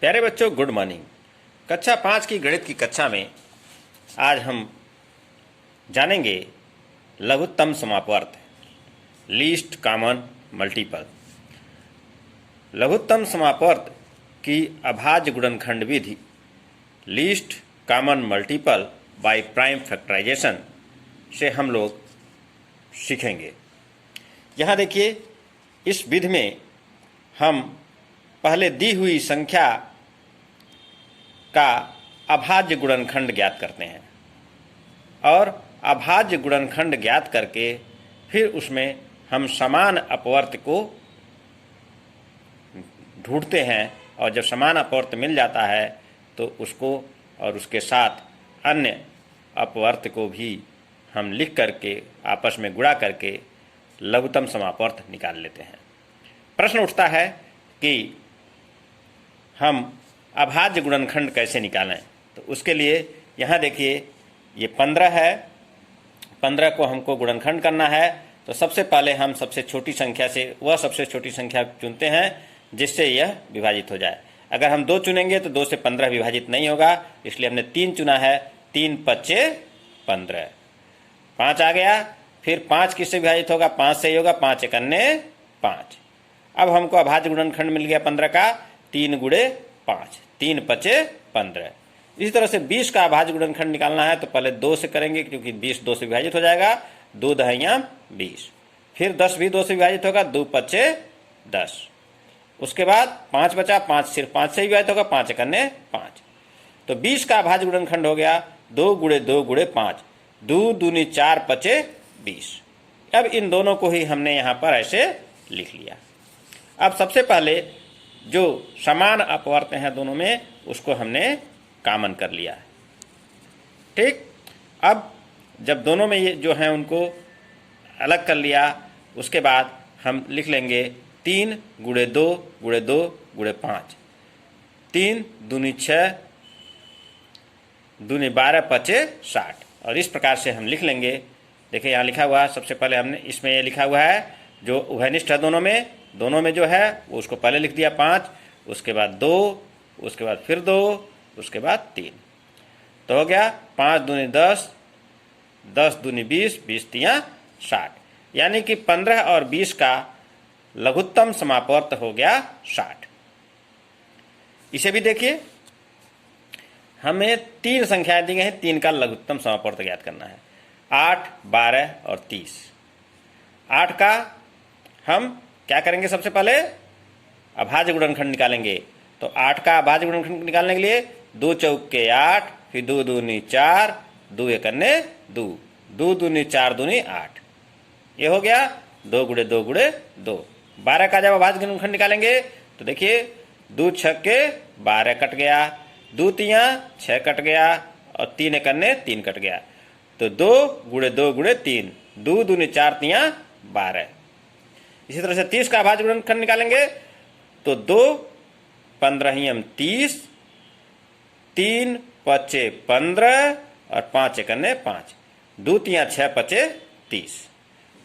प्यारे बच्चों, good morning. कक्षा 5 की गणित की कक्षा में आज हम जानेंगे लघुत्तम समापवर्त, लीस्ट कॉमन मल्टीपल। लघुत्तम समापवर्त की अभाज्य गुणनखंड विधि, least common multiple by prime factorization से हम लोग सीखेंगे। यहाँ देखिए, इस विधि में हम पहले दी हुई संख्या का अभाज्य गुणनखंड ज्ञात करते हैं और अभाज्य गुणनखंड ज्ञात करके फिर उसमें हम समान अपवर्त को ढूंढते हैं और जब समान अपवर्त मिल जाता है तो उसको और उसके साथ अन्य अपवर्त को भी हम लिख करके आपस में गुणा करके लघुत्तम समापवर्त निकाल लेते हैं। प्रश्न उठता है कि हम अभाज्य गुणनखंड कैसे निकालें। तो उसके लिए यहाँ देखिए, ये 15 है, 15 को हमको गुणनखंड करना है। तो सबसे पहले हम सबसे छोटी संख्या से वह सबसे छोटी संख्या चुनते हैं जिससे यह विभाजित हो जाए। अगर हम 2 चुनेंगे तो 2 से 15 विभाजित नहीं होगा, इसलिए हमने 3 चुना है। 3 पच्चे 15, 5 आ गया। फिर 5 किससे विभाजित होगा? 5 से ही होगा। 5 एकन्ने 5। अब हमको अभाज्य गुणनखंड मिल गया 15 का। 3 गुणे 5, 3 पचे 15। इसी तरह से 20 का अभाज्य गुणनखंड निकालना है तो पहले 2 से करेंगे, क्योंकि 20 2 से विभाजित हो जाएगा। 2 दहिया 20। फिर 10 भी 2 से विभाजित होगा। 2 पचे 10। उसके बाद 5 बचा। 5 सिर्फ 5 से ही विभाजित होगा। 5 एकन्ने 5। तो 20 का अभाज्य गुणनखंड हो गया 2 गुणे 2 गुणे 5। 2 दूनी 4 पचे 20। अब इन दोनों को ही हमने यहाँ पर ऐसे लिख लिया। अब सबसे पहले जो समान अपवर्त हैं दोनों में, उसको हमने कॉमन कर लिया है। ठीक। अब जब दोनों में ये जो हैं उनको अलग कर लिया, उसके बाद हम लिख लेंगे 3 गुणे 2 गुणे 2 गुणे 5। 3 दूनी 6 दूनी 12 पचे 60। और इस प्रकार से हम लिख लेंगे। देखिए यहाँ लिखा हुआ है, सबसे पहले हमने इसमें ये लिखा हुआ है जो उभयनिष्ठ है दोनों में जो है वो उसको पहले लिख दिया 5, उसके बाद 2, उसके बाद फिर 2, उसके बाद 3। तो हो गया 5 दूनी 10, 10 दूनी 20, 20 तिया 60। यानी कि 15 और 20 का लघुत्तम समापवर्त हो गया 60। इसे भी देखिए, हमें 3 संख्याएं दी गई हैं, 3 का लघुत्तम समापवर्त ज्ञात करना है। 8, 12 और 30। 8 का हम क्या करेंगे? सबसे पहले अभाज्य गुणनखंड निकालेंगे। तो 8 का अभाज्य गुणनखंड निकालने के लिए 2 चौके 8, फिर 2 दूनी 4, 2 एकन्ने 2, 2 दूनी 4 दूनी 8। ये हो गया 2 गुणे 2 गुणे 2। 12 का जब अभाज्य गुणनखंड निकालेंगे तो देखिए 2 छक्के 12 कट गया, 2 तिया 6 कट गया और 3 एकन्ने 3 कट गया। तो 2 गुणे 2 गुणे 3, 2 दूनी 4 तिया 12। इसी तरह से 30 का अभाज्य गुणनखंड निकालेंगे तो 2 15 30, 3 पचे 15 और 5 एकन्ने 5, 2 तिया 6 पचे 30।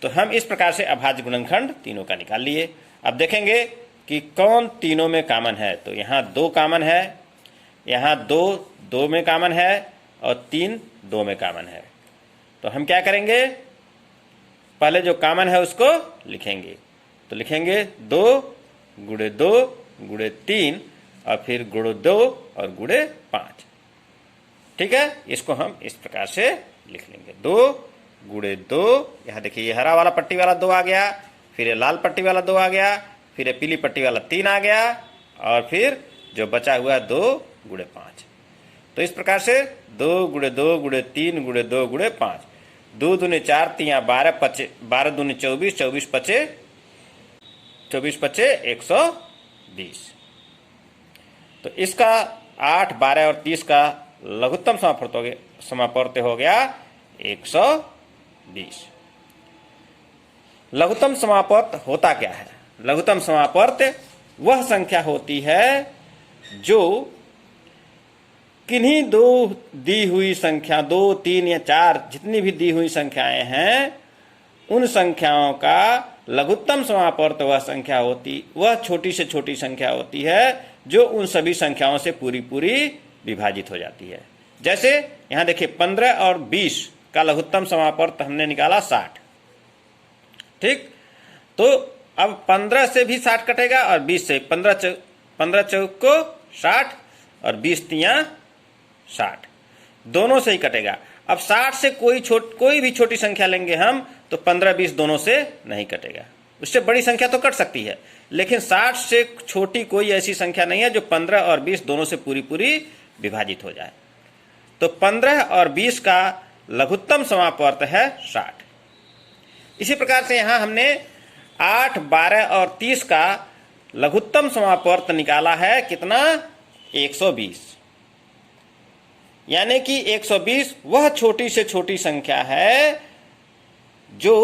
तो हम इस प्रकार से अभाज्य गुणनखंड तीनों का निकाल लिए। अब देखेंगे कि कौन तीनों में कॉमन है। तो यहाँ 2 कॉमन है, यहाँ 2 2 में कॉमन है और 3 2 में कॉमन है। तो हम क्या करेंगे? पहले जो कॉमन है उसको लिखेंगे। तो लिखेंगे 2 गुणे 2 गुणे 3 और फिर गुणे 2 और गुणे 5। ठीक है, इसको हम इस प्रकार से लिख लेंगे। 2 गुणे 2, यहाँ देखिए ये हरा वाला पट्टी वाला 2 आ गया, फिर ये लाल पट्टी वाला 2 आ गया, फिर ये पीली पट्टी वाला 3 आ गया और फिर जो बचा हुआ 2 गुणे 5। तो इस प्रकार से 2 गुणे 2 गुणे 3 गुणे 2 गुणे 5। 2 दूनी 4 तिया 12 पचे 12 दूनी 24, 24 पचे 120। तो इसका 8, 12 और 30 का लघुत्तम समापवर्त हो गया 120। लघुत्तम समापवर्त होता क्या है? लघुत्तम समापवर्त वह संख्या होती है जो किन्हीं 2 दी हुई संख्या, 2, 3 या 4 जितनी भी दी हुई संख्याएं हैं, उन संख्याओं का लघुत्तम समापवर्त वह छोटी से छोटी संख्या होती है जो उन सभी संख्याओं से पूरी पूरी विभाजित हो जाती है। जैसे यहां देखिए 15 और 20 का लघुत्तम समापवर्त हमने निकाला 60। ठीक, तो अब 15 से भी 60 कटेगा और 20 से 15 चौक को 60 और 20 तियां 60, दोनों से ही कटेगा। अब 60 से कोई भी छोटी संख्या लेंगे हम तो 15-20 दोनों से नहीं कटेगा। उससे बड़ी संख्या तो कट सकती है, लेकिन 60 से छोटी कोई ऐसी संख्या नहीं है जो 15 और 20 दोनों से पूरी पूरी विभाजित हो जाए। तो 15 और 20 का लघुत्तम समापवर्त है 60। इसी प्रकार से यहां हमने 8, 12 और 30 का लघुत्तम समापवर्त निकाला है कितना, 120। यानी कि 120 वह छोटी से छोटी संख्या है जो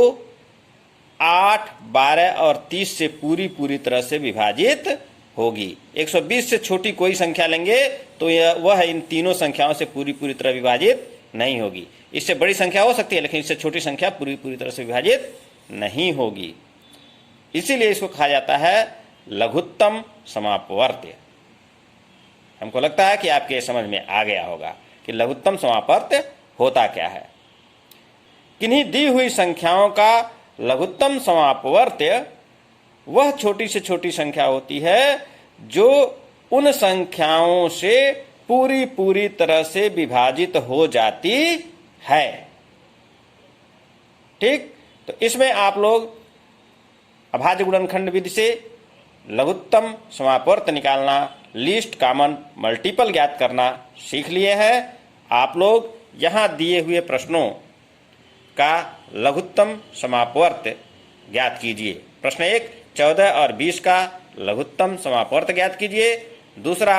8, 12 और 30 से पूरी तरह से विभाजित होगी। 120 से छोटी कोई संख्या लेंगे तो वह इन तीनों संख्याओं से पूरी तरह विभाजित नहीं होगी। इससे बड़ी संख्या हो सकती है, लेकिन इससे छोटी संख्या पूरी तरह से विभाजित नहीं होगी। इसीलिए इसको कहा जाता है लघुत्तम समापवर्त। हमको लगता है कि आपके समझ में आ गया होगा कि लघुत्तम समापवर्त होता क्या है। किन्हीं दी हुई संख्याओं का लघुत्तम समापवर्त वह छोटी से छोटी संख्या होती है जो उन संख्याओं से पूरी तरह से विभाजित हो जाती है। ठीक, तो इसमें आप लोग अभाज्य गुणनखंड विधि से लघुत्तम समापवर्त निकालना, लीस्ट कॉमन मल्टीपल ज्ञात करना सीख लिए हैं। आप लोग यहां दिए हुए प्रश्नों का लघुत्तम समापवर्त ज्ञात कीजिए। प्रश्न 1, 14 और 20 का लघुत्तम समापवर्त ज्ञात कीजिए। दूसरा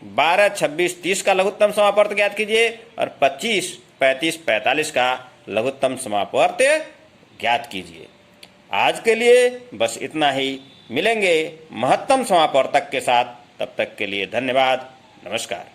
12, 26, 30 का लघुत्तम समापवर्त ज्ञात कीजिए। और 25, 35, 45 का लघुत्तम समापवर्त ज्ञात कीजिए। आज के लिए बस इतना ही। मिलेंगे महत्तम समापवर्तक के साथ, तब तक के लिए धन्यवाद, नमस्कार।